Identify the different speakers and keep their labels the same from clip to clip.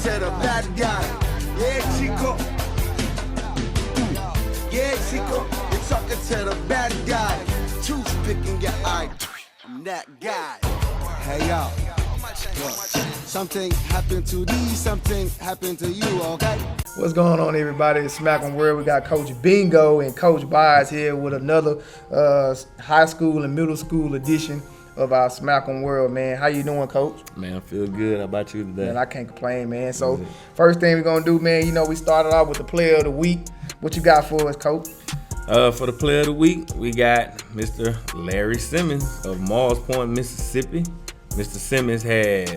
Speaker 1: to the bad guy. Yeah, Chico. Yeah, Chico. You're talking to the bad guy. Toothpicking your eye. I'm that guy. Hey, y'all. Look, something happened to these, something happened to you, okay?
Speaker 2: What's going on, everybody? It's SMACM World. We got Coach Bingo and Coach Bazz here with another high school and middle school edition of our SMACM World, man. How you doing, Coach?
Speaker 3: Man, I feel good. How about you today?
Speaker 2: Man, I can't complain, man. So, first thing we're going to do, man, you know, we started off with the player of the week. What you got for us, Coach?
Speaker 3: For the player of the week, we got Mr. Larry Simmons of Mars Point, Mississippi. Mr. Simmons had,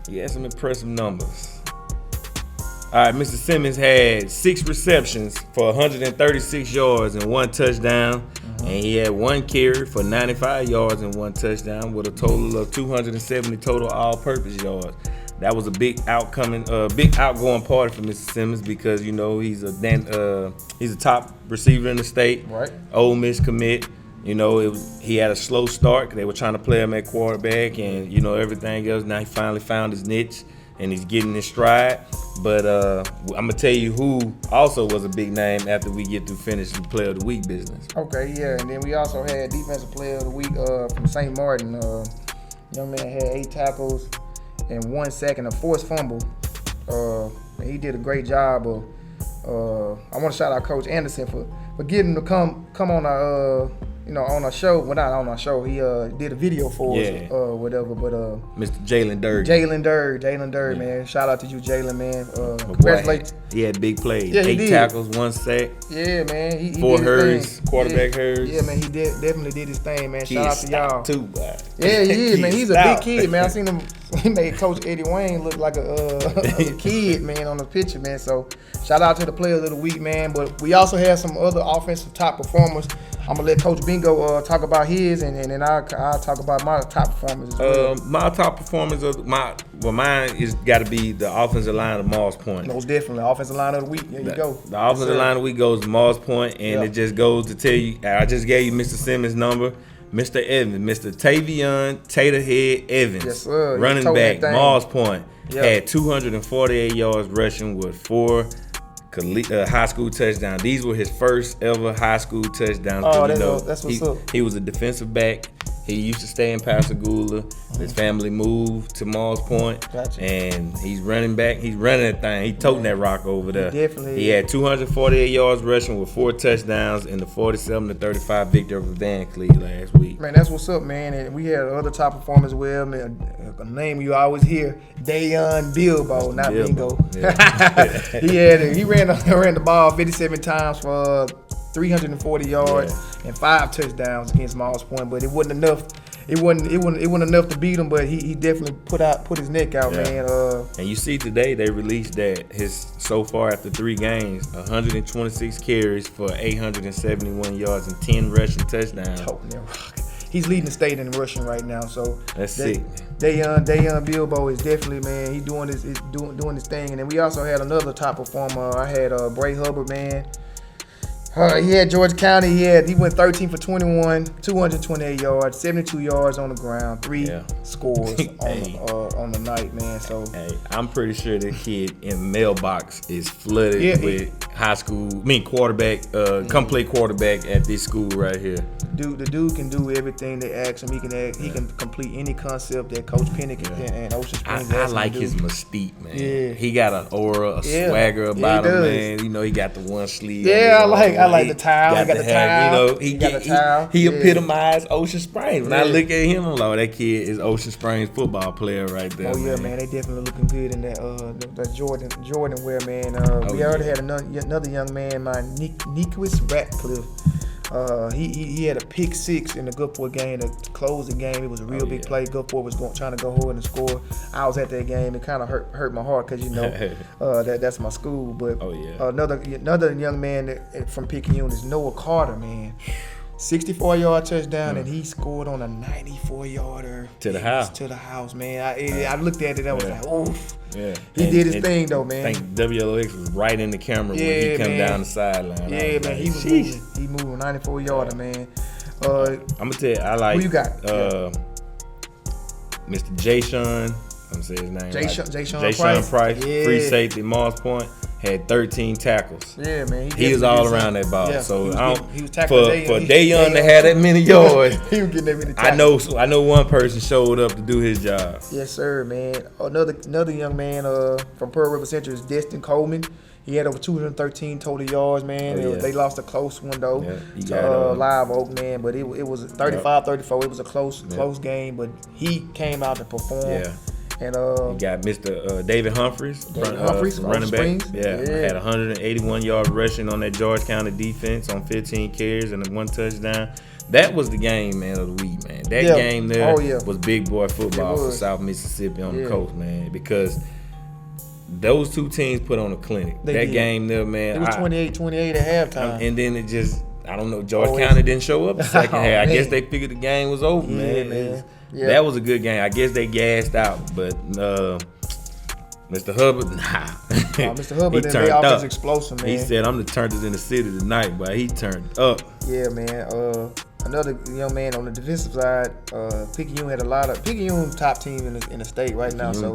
Speaker 3: he had some impressive numbers. All right, Mr. Simmons had 6 receptions for 136 yards and 1 touchdown. And he had 1 carry for 95 yards and 1 touchdown with a total of 270 total all-purpose yards. That was a big outgoing party for Mr. Simmons because, you know, he's a top receiver in the state.
Speaker 2: Right.
Speaker 3: Ole Miss commit. You know, he had a slow start. They were trying to play him at quarterback and, you know, everything else. Now he finally found his niche and he's getting his stride. But I'm going to tell you who also was a big name after we get through finishing the player of the week business.
Speaker 2: Okay, yeah. And then we also had defensive player of the week from St. Martin. Young man had 8 tackles and 1 sack and a forced fumble. He did a great job of. I want to shout out Coach Anderson for getting him to come on our on our show. Well, not on our show. He did a video for us, whatever. But
Speaker 3: Mr. Jalen Durd.
Speaker 2: Jalen Durd, man. Shout out to you, Jalen, man. Congratulations.
Speaker 3: He had big plays.
Speaker 2: Yeah,
Speaker 3: 8 tackles, 1 sack.
Speaker 2: Yeah, man. He
Speaker 3: 4
Speaker 2: did his
Speaker 3: hurries,
Speaker 2: thing.
Speaker 3: quarterback hurries.
Speaker 2: Yeah, man. He definitely did his thing, man. Shout out to y'all.
Speaker 3: Too, boy.
Speaker 2: Yeah, he is, man. He's a big kid, man. I seen him. He made Coach Eddie Wayne look like a kid, man, on the picture, man. So shout out to the players of the week, man. But we also have some other offensive top performers. I'm gonna let Coach Bingo talk about his, and then I'll talk about my top performers as well.
Speaker 3: My top performers mine is got to be the offensive line of Mars Point.
Speaker 2: Most definitely, offensive line of the week. There you go.
Speaker 3: The offensive line of the week goes to Mars Point, and it just goes to tell you. I just gave you Mr. Simmons' number. Mr. Evans, Mr. Tavion Taterhead Evans,
Speaker 2: yes, sir.
Speaker 3: running back, Mars Point, had 248 yards rushing with 4 high school touchdowns. These were his first ever high school touchdowns.
Speaker 2: Oh, that's what's up.
Speaker 3: He was a defensive back. He used to stay in Pascagoula. His family moved to Mars Point.
Speaker 2: Gotcha.
Speaker 3: And he's running back. He's running that thing. He toting that rock over there.
Speaker 2: Definitely.
Speaker 3: He had 248 yards rushing with 4 touchdowns in the 47-35 victory over Van Cleve last week.
Speaker 2: Man, that's what's up, man. And we had other top performers as well, man. A name you always hear, Dayon Bilbo, not Bingo.
Speaker 3: Yeah.
Speaker 2: he ran the ball 57 times for 340 yards and 5 touchdowns against Mars Point, but it wasn't enough. It wasn't enough to beat him, but he definitely put his neck out, man.
Speaker 3: And you see today they released that so far after 3 games, 126 carries for 871 yards and 10 rushing touchdowns.
Speaker 2: He's leading the state in rushing right now, so
Speaker 3: that's sick.
Speaker 2: Dayon Bilbo is definitely, man. He's doing his thing, and then we also had another top performer. I had Bray Hubbard, man. He had Georgia County. He went 13 for 21, 228 yards, 72 yards on the ground, 3 scores on the night, man. So
Speaker 3: I'm pretty sure the kid in mailbox is flooded with quarterback, come play quarterback at this school right here.
Speaker 2: The dude can do everything they ask him. He can complete any concept that Coach Pennick and Ocean Springs.
Speaker 3: I like his mystique, man.
Speaker 2: Yeah.
Speaker 3: He got an aura, a swagger about him, man. You know, he got the one sleeve.
Speaker 2: Yeah, I like the towel. He got the towel.
Speaker 3: You know, he got the towel. He epitomized Ocean Springs. When I look at him, I'm like, that kid is Ocean Springs football player right there.
Speaker 2: Oh yeah, man. They definitely looking good in that Jordan wear, man. We already had another young man, Nicholas Ratcliffe. He had a pick 6 in the Gulfport game to close the game. It was a real big play. Gulfport was trying to go ahead and score. I was at that game. It kind of hurt my heart because that's my school. But another young man from Picayune is Noah Carter, man. 64-yard touchdown, and he scored on a 94-yarder
Speaker 3: to the house.
Speaker 2: To the house, man. I looked at it. I was like, oof.
Speaker 3: Yeah,
Speaker 2: he did his thing though, man.
Speaker 3: I think WLX was right in the camera when he come down the sideline.
Speaker 2: Yeah, man, he was moving. He moving 94-yarder, man.
Speaker 3: I'm gonna tell you, I like
Speaker 2: who you got?
Speaker 3: Mr. Jayshon I'm saying his name.
Speaker 2: Jay-Sean
Speaker 3: Price.
Speaker 2: Yeah.
Speaker 3: Free safety, Mars Point. Had 13 tackles.
Speaker 2: Yeah, man.
Speaker 3: He was all around that ball.
Speaker 2: Yeah,
Speaker 3: so
Speaker 2: he was tackling
Speaker 3: for Dayon to have that many yards,
Speaker 2: he was getting that many tackles.
Speaker 3: I know one person showed up to do his job.
Speaker 2: Yes, sir, man. Another young man from Pearl River Central is Destin Coleman. He had over 213 total yards, man. They lost a close one though.
Speaker 3: Yeah,
Speaker 2: to Live Oak, man. But it was 35-34. It was a close game, but he came out to perform.
Speaker 3: Yeah.
Speaker 2: And
Speaker 3: you got Mr. David Humphreys, running back. Yeah, had 181 yards rushing on that George County defense on 15 carries and 1 touchdown. That was the game, man, of the week, man. That game there was big boy football for South Mississippi on the coast, man, because those two teams put on a clinic. Game there, man.
Speaker 2: It was 28-28 at halftime.
Speaker 3: And then it just, I don't know, George County didn't show up the second half. I guess they figured the game was over, man. Yeah. That was a good game. I guess they gassed out, but Mr. Hubbard,
Speaker 2: Mr. Hubbard and they offense explosive, man.
Speaker 3: He said, "I'm the turners in the city tonight," but he turned up.
Speaker 2: Yeah, man. Another young man on the defensive side, Picayune had a lot of Picayune top team in the state right now. So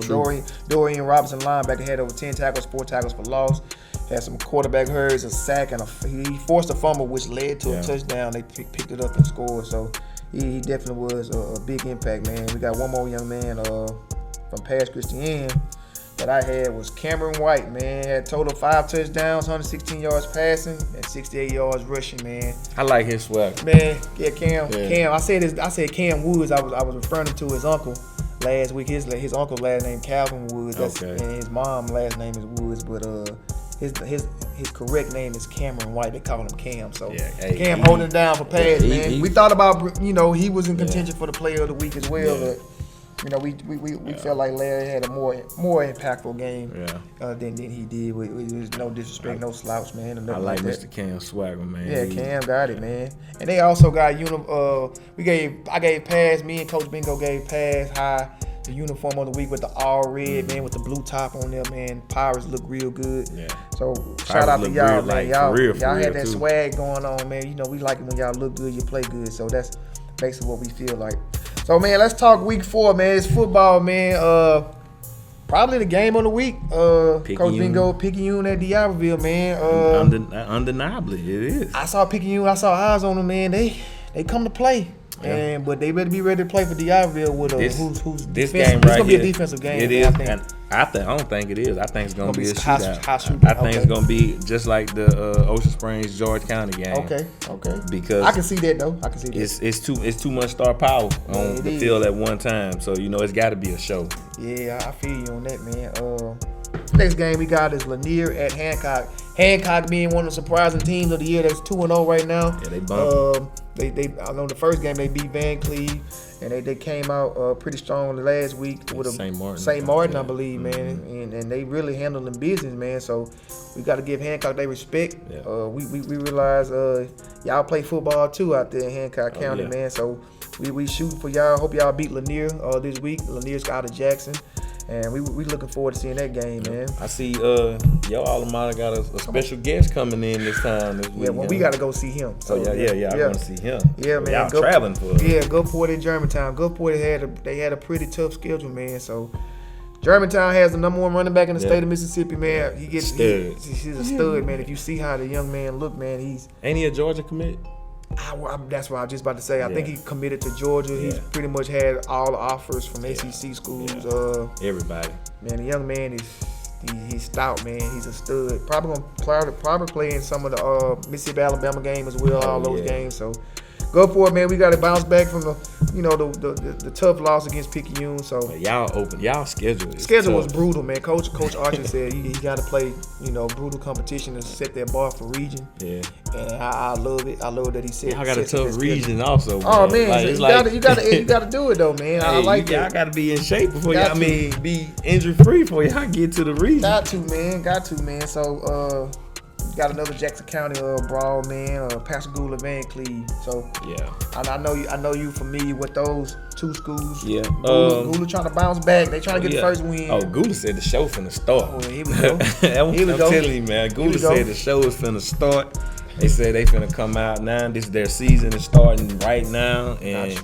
Speaker 2: Dorian Robinson linebacker had over 10 tackles, 4 tackles for loss. Had some quarterback hurries, a sack, and he forced a fumble, which led to a touchdown. They picked it up and scored. So he definitely was a big impact, man. We got one more young man from Pass Christian that I had was Cameron White, man. Had total 5 touchdowns, 116 yards passing, and 68 yards rushing, man.
Speaker 3: I like his swag,
Speaker 2: man. Yeah, Cam. I said Cam Woods. I was referring to his uncle last week. His uncle's last name Calvin Woods. And his mom last name is Woods, but his correct name is Cameron White. They call him Cam. So Cam holding it down for pass, man. We thought about, he was in contention for the player of the week as well, but we felt like Larry had a more impactful game than he did. With no disrespect, no slouch, man.
Speaker 3: I like Mr. Cam Swagger, man.
Speaker 2: Yeah, Cam got it, man. And they also got I gave pass. Me and Coach Bingo gave pass high. The uniform of the week with the all red, man, with the blue top on there, man. Pirates look real good. Yeah. So shout out to y'all, man. Y'all had that swag going on, man. We like it when y'all look good, you play good. So that's basically what we feel like. So, man, let's talk week 4, man. It's football, man. Probably the game of the week. Coach Bingo, Picayune at D'Iberville, man.
Speaker 3: Undeniably, it is.
Speaker 2: I saw Picayune. I saw eyes on them, man. They come to play. But they better be ready to play for D'Iberville with who's
Speaker 3: this game right here. It's
Speaker 2: gonna be a defensive game.
Speaker 3: It is, and I don't think it is. I think it's gonna be a shootout. I think it's gonna be just like the Ocean Springs George County game.
Speaker 2: Okay.
Speaker 3: Because
Speaker 2: I can see that though.
Speaker 3: It's too much star power on the field at one time. So it's got to be a show.
Speaker 2: Yeah, I feel you on that, man. Next game we got is Lanier at Hancock. Hancock being one of the surprising teams of the year. That's 2-0 right now.
Speaker 3: Yeah, they bumped.
Speaker 2: I know the first game they beat Van Cleve, and they came out pretty strong last week with
Speaker 3: St.
Speaker 2: Martin, I believe, man, and they really handled them business, man. So we got to give Hancock their respect. Yeah. We realize y'all play football too out there in Hancock County, man. So we shooting for y'all. Hope y'all beat Lanier this week. Lanier's out of Jackson. And we looking forward to seeing that game, man.
Speaker 3: I see your alma mater got a special guest coming in this time.
Speaker 2: Yeah, well, we got to go see him.
Speaker 3: So I want to see him.
Speaker 2: Yeah, man.
Speaker 3: Y'all traveling for us.
Speaker 2: Yeah, Gulfport at Germantown. Gulfport had a pretty tough schedule, man. So Germantown has the number 1 running back in the state of Mississippi, man. He's a stud, man. If you see how the young man look, man,
Speaker 3: ain't he a Georgia commit?
Speaker 2: That's what I was just about to say. I think he committed to Georgia. Yeah. He's pretty much had all the offers from SEC schools. Yeah.
Speaker 3: Everybody.
Speaker 2: Man, the young man he's stout, man. He's a stud. Probably play in some of the Mississippi Alabama game as well. All those games. So go for it, man. We got to bounce back from the tough loss against Picayune. So
Speaker 3: y'all schedule
Speaker 2: was brutal, man. Coach Archer said he got to play brutal competition to set that bar for region. Yeah. And I love it. I love that he said.
Speaker 3: Y'all got a tough region also. Man.
Speaker 2: Oh man, you got to do it though, man. I like
Speaker 3: y'all got to be in shape before y'all be injury free before y'all get to the region.
Speaker 2: Got to, man. So got another Jackson County brawl, man. Pascagoula, Van Cleve. So I know you familiar with those two schools. Yeah. Gula trying to bounce back. They trying to get the first win.
Speaker 3: Oh, Gula said the show finna start.
Speaker 2: Oh, here we go.
Speaker 3: I'm telling you, man. Gula said the show is finna start. They said they finna come out now. This is their season is starting right now, and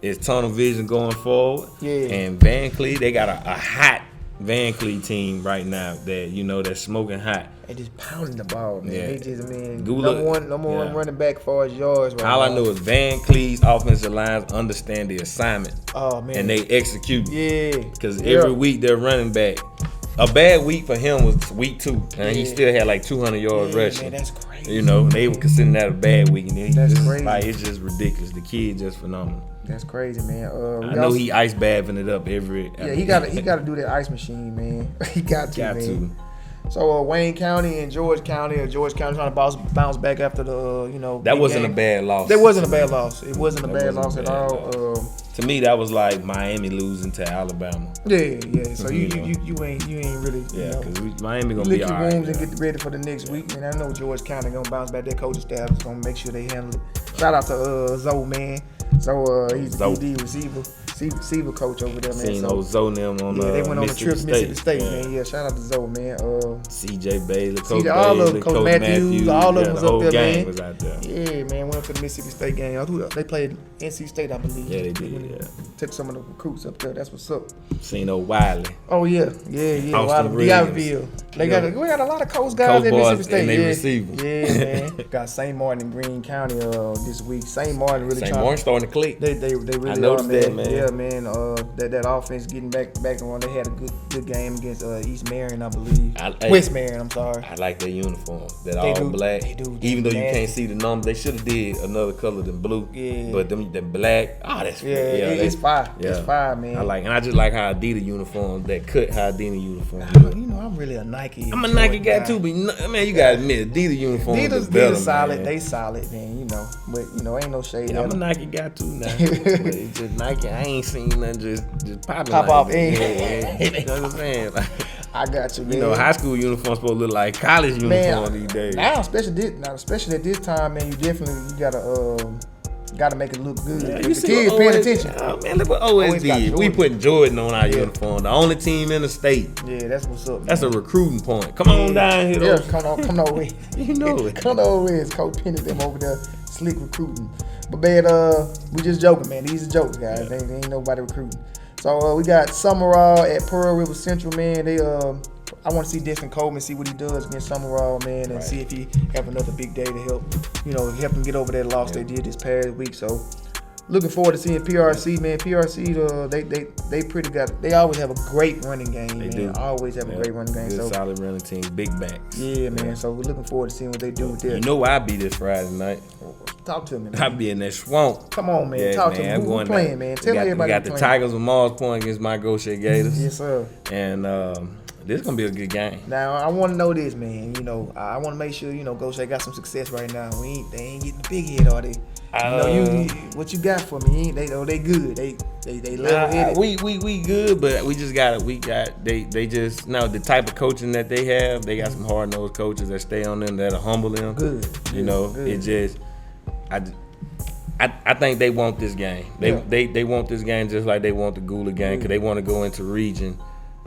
Speaker 3: is tunnel vision going forward.
Speaker 2: Yeah.
Speaker 3: And Van Cleve, they got a hot Van Cleve team right now that that's smoking hot.
Speaker 2: They just pounding the ball, man.
Speaker 3: Yeah.
Speaker 2: They just, man,
Speaker 3: Gula,
Speaker 2: number one running back for as yards right
Speaker 3: All
Speaker 2: now.
Speaker 3: I know is Van Cleve's offensive lines understand the assignment.
Speaker 2: Oh, man.
Speaker 3: And they execute.
Speaker 2: Yeah.
Speaker 3: Because every week they're running back. A bad week for him was week 2, and he still had like 200 yards rushing.
Speaker 2: Man, that's crazy.
Speaker 3: You know, they were considering that a bad week, and
Speaker 2: That's crazy.
Speaker 3: Like, it's just ridiculous. The kid just phenomenal.
Speaker 2: That's crazy, man.
Speaker 3: I know he ice bathing it up every.
Speaker 2: Yeah, he got to do that ice machine, man. He got to, man.
Speaker 3: to.
Speaker 2: So Wayne County and George County trying to bounce back after the
Speaker 3: That wasn't
Speaker 2: game.
Speaker 3: a bad loss.
Speaker 2: That wasn't a bad loss. It wasn't a bad loss at all.
Speaker 3: To me, that was like Miami losing to Alabama.
Speaker 2: Yeah. So you ain't really.
Speaker 3: Yeah,
Speaker 2: because
Speaker 3: Miami gonna
Speaker 2: lick
Speaker 3: be all
Speaker 2: your
Speaker 3: right.
Speaker 2: wounds and get ready for the next week. Man, I know George County gonna bounce back. Their coaching staff is gonna make sure they handle it. Shout out to Zoe, man. So he's the PD receiver coach over there, man.
Speaker 3: Seen old Zoe them on
Speaker 2: they went on a trip to Mississippi State,
Speaker 3: yeah.
Speaker 2: man. Yeah, shout out to Zoe, man.
Speaker 3: CJ Bailey, Coach
Speaker 2: all
Speaker 3: Bailey,
Speaker 2: of them, Coach Matthews, all of them was
Speaker 3: the
Speaker 2: up
Speaker 3: whole
Speaker 2: there,
Speaker 3: gang
Speaker 2: man.
Speaker 3: was out there.
Speaker 2: Yeah, man, went up to the Mississippi State game. They played NC State, I believe.
Speaker 3: Yeah, they did. Yeah.
Speaker 2: Took some of the recruits up there. That's what's up.
Speaker 3: Seen old Wiley.
Speaker 2: Oh yeah.
Speaker 3: Austin
Speaker 2: Wiley, we got a lot of coach guys
Speaker 3: Coach
Speaker 2: at Mississippi State.
Speaker 3: and they receiver.
Speaker 2: Yeah, man. Got St. Martin in Greene County this week. St. Martin really
Speaker 3: St. Martin starting to click.
Speaker 2: They really
Speaker 3: I noticed
Speaker 2: are,
Speaker 3: that, man.
Speaker 2: Yeah, man. That offense getting back on. They had a good game against East Marion, I believe. West Marion, I'm sorry.
Speaker 3: I like their uniform. That
Speaker 2: They
Speaker 3: all
Speaker 2: do.
Speaker 3: black.
Speaker 2: They do.
Speaker 3: Even though you
Speaker 2: Nasty.
Speaker 3: can't see the numbers, they should have did another color than blue.
Speaker 2: Yeah.
Speaker 3: But the black, that's
Speaker 2: it's fire.
Speaker 3: Yeah.
Speaker 2: It's fire, man.
Speaker 3: I just like how Adidas uniform, that cut how Adidas uniform.
Speaker 2: You know, I'm really a Nike.
Speaker 3: I'm a Nike guy too, but man, you gotta admit Adidas uniform is better,
Speaker 2: Adidas solid.
Speaker 3: man.
Speaker 2: They solid, man. You know, but ain't no shade.
Speaker 3: Yeah, I'm a Nike guy too now. But it's just Nike. I ain't seen nothing just popping.
Speaker 2: Pop
Speaker 3: like
Speaker 2: off.
Speaker 3: that. Yeah. You know what I'm saying? Like,
Speaker 2: I got you, man.
Speaker 3: you know, high school uniforms supposed to look like college uniform these days.
Speaker 2: Now, especially at this time, man, you gotta make it look good.
Speaker 3: Yeah,
Speaker 2: the kids paying attention.
Speaker 3: Oh, man, look what OS did. We putting Jordan on our
Speaker 2: Yeah.
Speaker 3: uniform. The only team in the state.
Speaker 2: Yeah, that's what's up.
Speaker 3: That's a recruiting point. Come on down here, though.
Speaker 2: Yeah, come on with.
Speaker 3: You know it.
Speaker 2: Come on with. Coach Penny them over there, slick recruiting. But man, we just joking, man. These are jokes, guys. They ain't nobody recruiting. So we got Summerall at Pearl River Central, man. I want to see Destin Coleman, see what he does against Summerall, man, and see if he have another big day to help him get over that loss they did this past week. So looking forward to seeing PRC, man. PRC, they pretty they always have a great running game, man.
Speaker 3: do.
Speaker 2: Always have a great running game.
Speaker 3: Good,
Speaker 2: So
Speaker 3: solid running team, big backs.
Speaker 2: yeah, man. So we're looking forward to seeing what they do with
Speaker 3: You
Speaker 2: that.
Speaker 3: know where I be this Friday night.
Speaker 2: Talk to me, man.
Speaker 3: I be in that swamp.
Speaker 2: Come on, man.
Speaker 3: Yeah,
Speaker 2: Talk
Speaker 3: man,
Speaker 2: to
Speaker 3: I'm
Speaker 2: me. Who
Speaker 3: going
Speaker 2: playing,
Speaker 3: down.
Speaker 2: man? Tell
Speaker 3: we
Speaker 2: everybody
Speaker 3: got
Speaker 2: who
Speaker 3: the
Speaker 2: playing.
Speaker 3: Tigers of Mars Point against my Goshen Gators.
Speaker 2: Yes, sir.
Speaker 3: And this gonna be a good game.
Speaker 2: Now I want to know this, man. I want to make sure Goshen got some success right now. They ain't getting the big hit, are they? What you got for me? They good. They level headed.
Speaker 3: We good, but we just they just now the type of coaching that they have. They got some hard nosed coaches that stay on them, that'll humble them.
Speaker 2: Good. Good.
Speaker 3: It just I think they want this game. They want this game just like they want the Gula game, because they want to go into region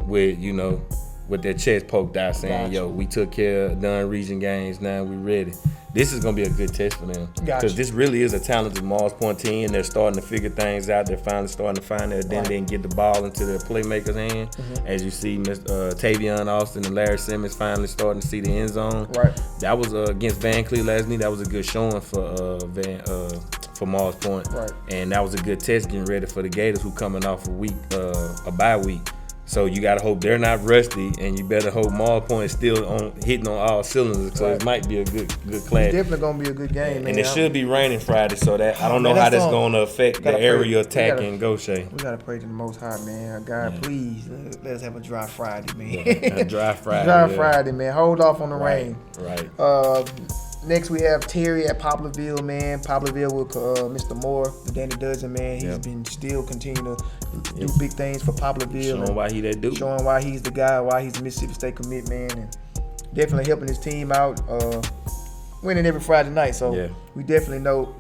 Speaker 3: with their chest poked out, saying, "Yo, we took care of done region games. Now we ready." This is gonna be a good test for them, because this really is a talented Mars Point team. They're starting to figure things out. They're finally starting to find their identity and get the ball into their playmakers' hand. As you see, Tavion Austin and Larry Simmons finally starting to see the end zone.
Speaker 2: Right.
Speaker 3: That was against Van Cleve last week. That was a good showing for Mars Point.
Speaker 2: Right.
Speaker 3: And that was a good test getting ready for the Gators, who coming off a bye week. So you gotta hope they're not rusty, and you better hope Mars Point is still hitting on all cylinders. So it might be a good class.
Speaker 2: It's definitely gonna be a good game, man.
Speaker 3: And it should be raining Friday, so that I don't know how that's gonna affect the area attack in Goshen.
Speaker 2: We gotta pray to the Most High, man. God, please let us have a dry Friday, man.
Speaker 3: A dry Friday.
Speaker 2: Dry Friday, man. Hold off on the rain.
Speaker 3: Right.
Speaker 2: Next we have Terry at Poplarville, man. Poplarville with Mr. Moore, the Danny Dozen, man. He's been still continuing to do big things for Poplarville.
Speaker 3: Showing why he that dude.
Speaker 2: Showing why he's the guy, why he's a Mississippi State commit, man. And definitely helping his team out. Winning every Friday night. So we definitely know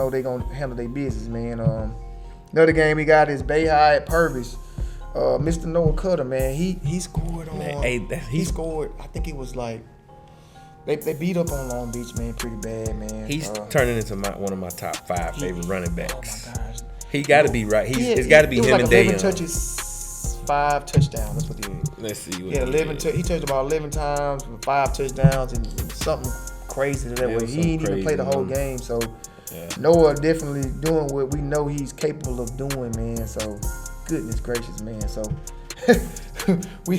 Speaker 2: they going to handle their business, man. Another game we got is Bay High at Purvis. Mr. Noah Cutter, man. He scored on. He scored, I think it was like, They beat up on Long Beach, man, pretty bad, man.
Speaker 3: He's turning into one of my top 5 favorite running backs.
Speaker 2: Oh my gosh,
Speaker 3: He got to be right. It's got to be
Speaker 2: it was
Speaker 3: him
Speaker 2: like
Speaker 3: and
Speaker 2: 11
Speaker 3: Dayon.
Speaker 2: touches, 5 touchdowns. That's what he had.
Speaker 3: Let's see. What
Speaker 2: Yeah, 11. He touched about 11 times with 5 touchdowns and something crazy that way. He didn't even play the whole game. So Noah definitely doing what we know he's capable of doing, man. So goodness gracious, man. So we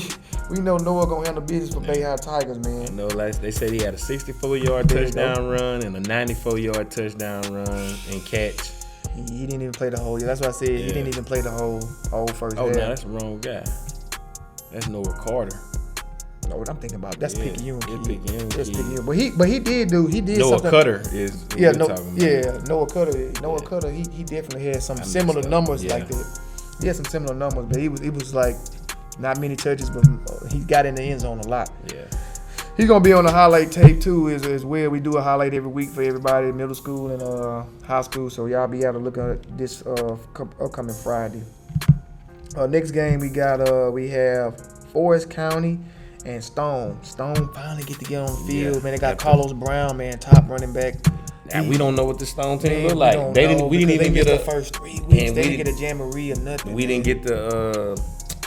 Speaker 2: know Noah gonna handle business for Bayhigh Tigers, man.
Speaker 3: You know, like they said, he had a 64-yard touchdown run and a 94-yard touchdown run and catch.
Speaker 2: He didn't even play the whole. That's why I said he didn't even play the whole first half.
Speaker 3: Oh, no, that's the wrong guy. That's Noah Carter.
Speaker 2: No, what I'm thinking about, that's Picayune kid.
Speaker 3: Picayune
Speaker 2: That's
Speaker 3: kid.
Speaker 2: Picayune. But he did
Speaker 3: Noah
Speaker 2: something.
Speaker 3: Cutter is what we're talking about.
Speaker 2: Noah Cutter. He definitely had some similar numbers like that. He had some similar numbers, but he was like not many touches, but he got in the end zone a lot.
Speaker 3: Yeah.
Speaker 2: He's gonna be on the highlight tape too as well. We do a highlight every week for everybody, middle school and high school. So y'all be able to look at this upcoming Friday. Next game we have Forest County and Stone. Stone finally get to get on the field, man. They got Carlos Brown, man, top running back.
Speaker 3: Now, we don't know what the Stone team look
Speaker 2: We
Speaker 3: like.
Speaker 2: don't
Speaker 3: We
Speaker 2: know
Speaker 3: didn't
Speaker 2: because
Speaker 3: even
Speaker 2: they
Speaker 3: get
Speaker 2: missed
Speaker 3: a
Speaker 2: the first 3 weeks.
Speaker 3: and
Speaker 2: They
Speaker 3: we
Speaker 2: didn't get a jamboree or nothing.
Speaker 3: We
Speaker 2: man.
Speaker 3: didn't get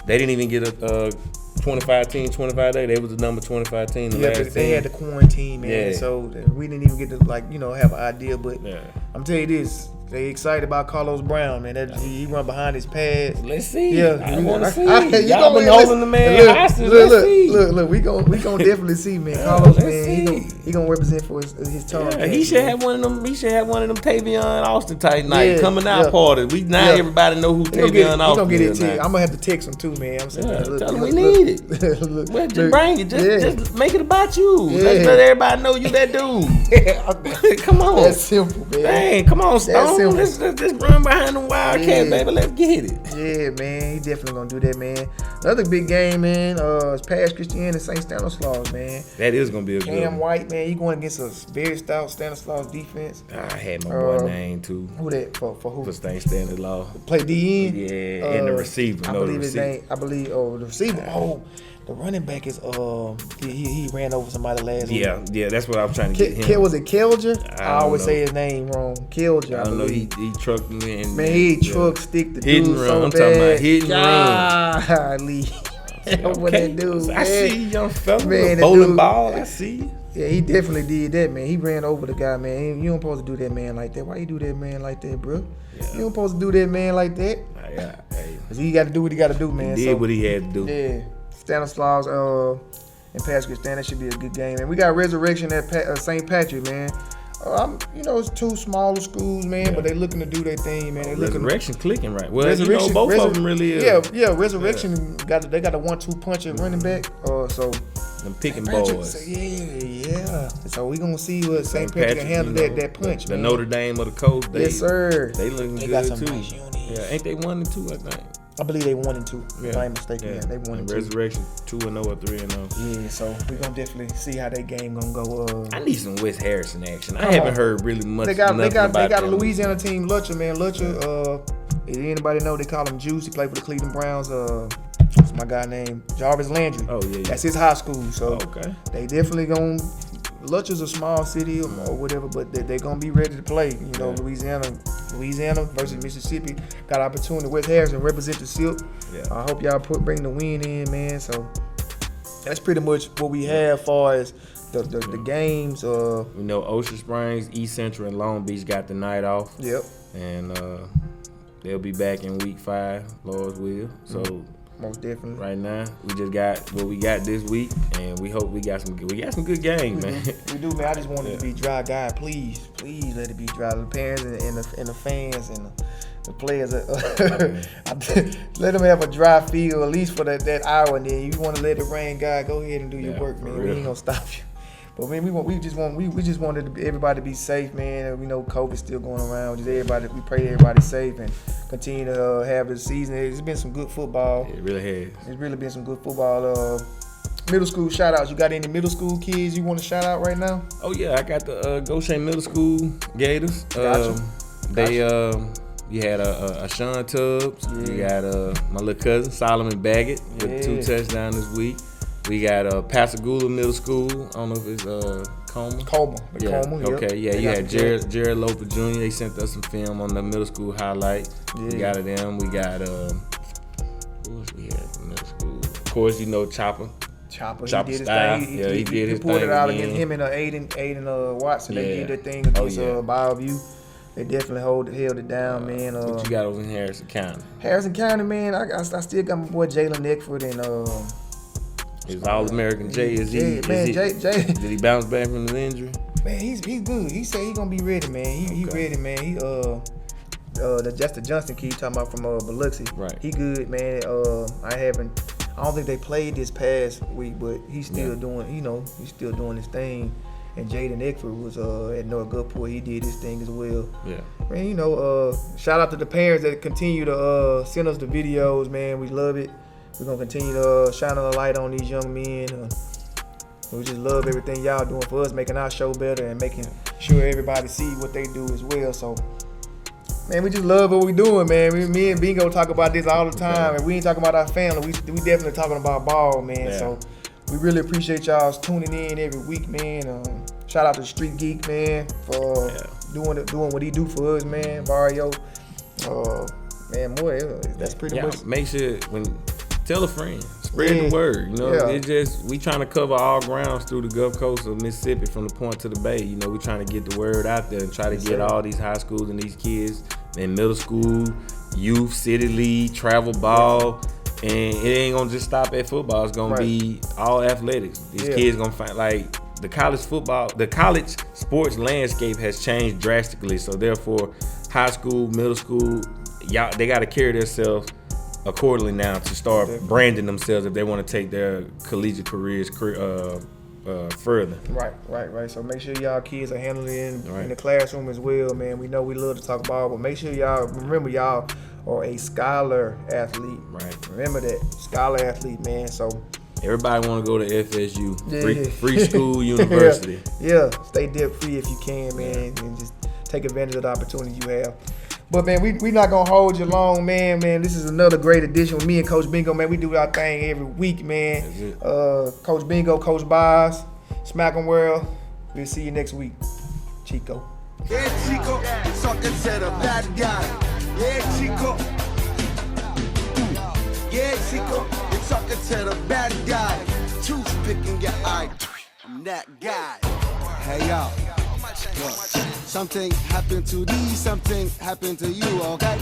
Speaker 3: they didn't even get a 25 team, 25 day. They was the number 25 team. The last
Speaker 2: but they
Speaker 3: team.
Speaker 2: had the quarantine, man.
Speaker 3: Yeah.
Speaker 2: So we didn't even get to have an idea. But I'm telling you this, they excited about Carlos Brown, man. He run behind his pads.
Speaker 3: Let's see.
Speaker 2: Yeah,
Speaker 3: I want to see.
Speaker 2: You
Speaker 3: Y'all been holding the man hostage. Let's see.
Speaker 2: Look. We gonna definitely see, man. Carlos, man, he gonna represent for his tongue.
Speaker 3: Yeah, he should have one of them. He should have one of them Tavion Austin type night coming out party. Everybody know who Tavion Austin is.
Speaker 2: I'm gonna have to text him too, man. I'm saying,
Speaker 3: tell him we need it. Well, just bring it. Just make it about you. Let's let everybody know you that dude. Come on.
Speaker 2: That's simple, man.
Speaker 3: Dang, come on, Stone. Let's run behind the Wildcats, baby. Let's get it.
Speaker 2: Yeah, man. He definitely gonna do that, man. Another big game, man, is Pass Christian and St. Stanislaus, man.
Speaker 3: That is gonna be a good one.
Speaker 2: Cam White, man, he going against a very stout Stanislaus defense.
Speaker 3: I had my boy name too.
Speaker 2: Who that for who?
Speaker 3: For St. Stanislaus.
Speaker 2: Play DN?
Speaker 3: Yeah, and the receiver.
Speaker 2: I believe his name. I believe the receiver. The running back is he ran over somebody last week.
Speaker 3: Yeah, that's what I was trying to get him.
Speaker 2: Was it Kelger? I always say his name wrong. Kelger.
Speaker 3: I don't know. He trucked me in.
Speaker 2: Man, he truck stick the
Speaker 3: hit
Speaker 2: dude
Speaker 3: and run.
Speaker 2: so
Speaker 3: I'm
Speaker 2: bad.
Speaker 3: talking about hit and run.
Speaker 2: Golly. What that dude?
Speaker 3: I see you, young fella.
Speaker 2: Man,
Speaker 3: Bowling
Speaker 2: dude,
Speaker 3: ball. I see you.
Speaker 2: Yeah, he definitely did that, man. He ran over the guy, man. You don't supposed to do that man like that. Why you do that man like that, bro? Yeah. You don't supposed to do that man like that. Cause he got to do what he got to do, man.
Speaker 3: He did what he had to do.
Speaker 2: Yeah. Stanislaus and Pascal Stan, that should be a good game, man. We got Resurrection at St. Patrick, man. It's 2 smaller schools, man, but they looking to do their thing, man. They
Speaker 3: Resurrection clicking right. Well, both of them really is.
Speaker 2: Yeah. Resurrection got a 1-2 punch at running back. So
Speaker 3: them picking boys.
Speaker 2: Yeah. So we gonna see what St. Patrick can handle that punch.
Speaker 3: The
Speaker 2: man.
Speaker 3: Notre Dame of the coast.
Speaker 2: Yes, sir.
Speaker 3: They looking good
Speaker 2: got some
Speaker 3: too.
Speaker 2: nice units.
Speaker 3: Yeah, ain't they 1-2? I think.
Speaker 2: I believe they 1-2. If I ain't mistaken, yeah. They 1-2.
Speaker 3: Resurrection 2-0 or 3-0.
Speaker 2: Yeah, so we gonna definitely see how that game gonna go.
Speaker 3: I need some West Harrison action. I haven't heard really much.
Speaker 2: They got a
Speaker 3: them.
Speaker 2: Louisiana team, Lutcher, man. Lutcher, if anybody know, they call him Juice. He played for the Cleveland Browns. What's my guy named Jarvis Landry?
Speaker 3: Oh yeah.
Speaker 2: That's his high school. So they definitely gonna. Lutcher's a small city or whatever, but they're gonna be ready to play. You know, Louisiana versus Mississippi. Got opportunity. West Harrison represent the Silk. Yeah. I hope y'all bring the win in, man. So that's pretty much what we have as far as the games.
Speaker 3: We know Ocean Springs, East Central, and Long Beach got the night off.
Speaker 2: Yep.
Speaker 3: And they'll be back in week 5, Lord's will. So.
Speaker 2: Most definitely.
Speaker 3: Right now, we just got what we got this week, and we hope we got some good games, man.
Speaker 2: We do, man. I just want it to be dry, guy. Please let it be dry. The parents and the fans and the players, let them have a dry feel at least for that hour. And then you want to let it rain, God, go ahead and do your work, man. We ain't gonna stop you. But man, we just wanted everybody to be safe, man. We know COVID's still going around. We pray everybody's safe and continue to have the season. It's been some good football.
Speaker 3: It really has.
Speaker 2: It's really been some good football. Middle school shout outs. You got any middle school kids you want to shout out right now?
Speaker 3: Oh yeah, I got the Goshen Middle School Gators.
Speaker 2: Gotcha.
Speaker 3: You had a Sean Tubbs. Yeah. You got my little cousin Solomon Baggett with 2 touchdowns this week. We got Pascagoula Middle School. I don't know if it's Coma.
Speaker 2: Coma.
Speaker 3: Yeah.
Speaker 2: Coma,
Speaker 3: Okay.
Speaker 2: yep.
Speaker 3: Yeah. You had Jared Loper Jr. They sent us some film on the middle school highlight.
Speaker 2: Yeah.
Speaker 3: We got them. We got who else we had from middle school? Of course, you know Chopper.
Speaker 2: Chopper, he
Speaker 3: Chopper
Speaker 2: did his
Speaker 3: style.
Speaker 2: thing.
Speaker 3: Yeah, he did his
Speaker 2: pulled
Speaker 3: thing
Speaker 2: it out
Speaker 3: again.
Speaker 2: against him and Aiden Watson. They
Speaker 3: Yeah.
Speaker 2: did their thing against
Speaker 3: yeah.
Speaker 2: Bayview. They definitely held it down, man.
Speaker 3: What you got over in Harrison County?
Speaker 2: Harrison County, man. I still got my boy Jalen Eckford and
Speaker 3: He's All-American Jay. Is he?
Speaker 2: Jay.
Speaker 3: Did he bounce back from the injury?
Speaker 2: Man, he's good. He said he gonna be ready, man. He ready, man. He the Justin Johnson kid talking about from Biloxi.
Speaker 3: Right.
Speaker 2: He good, man. I don't think they played this past week, but he's still doing, he's still doing his thing. And Jaden Eckford was at North Gulfport. He did his thing as well.
Speaker 3: Yeah.
Speaker 2: Man, shout out to the parents that continue to send us the videos, man. We love it. We're gonna continue to shine a light on these young men. We just love everything y'all doing for us, making our show better and making sure everybody see what they do as well. So, man, we just love what we doing, man. Me and Bingo talk about this all the time, and we ain't talking about our family. We definitely talking about ball, man.
Speaker 3: Yeah.
Speaker 2: So, we really appreciate y'all tuning in every week, man. Shout out to the Street Geek, man, for doing what he do for us, man. Barrio, man, boy, that's pretty much.
Speaker 3: Make sure tell a friend, spread the word. It's just we trying to cover all grounds through the Gulf Coast of Mississippi from the Point to the Bay. We trying to get the word out there and try to get all these high schools and these kids in middle school, youth, city league, travel ball. And it ain't gonna just stop at football. It's gonna be all athletics. These kids gonna find the college sports landscape has changed drastically. So therefore, high school, middle school, they gotta carry themselves accordingly now to start branding themselves if they want to take their collegiate careers further.
Speaker 2: Right. So make sure y'all kids are handling it in the classroom as well, man. We know we love to talk ball, but make sure y'all remember y'all are a scholar athlete.
Speaker 3: Right.
Speaker 2: Remember that. Scholar athlete, man. So
Speaker 3: everybody want to go to FSU, free school, university.
Speaker 2: Yeah. Stay debt free if you can, man, and just take advantage of the opportunity you have. But, man, we not going to hold you long, man. This is another great edition with me and Coach Bingo, man. We do our thing every week, man. Coach Bingo, Coach Bazz, SMACM World. We'll see you next week. Chico.
Speaker 1: Yeah, Chico, talking to the bad guy. Yeah, Chico. Yeah, Chico, you're talking to the bad guy. Toothpicking your eye. I'm that guy. Hey, y'all. Look, something happened to these, something happened to you, okay?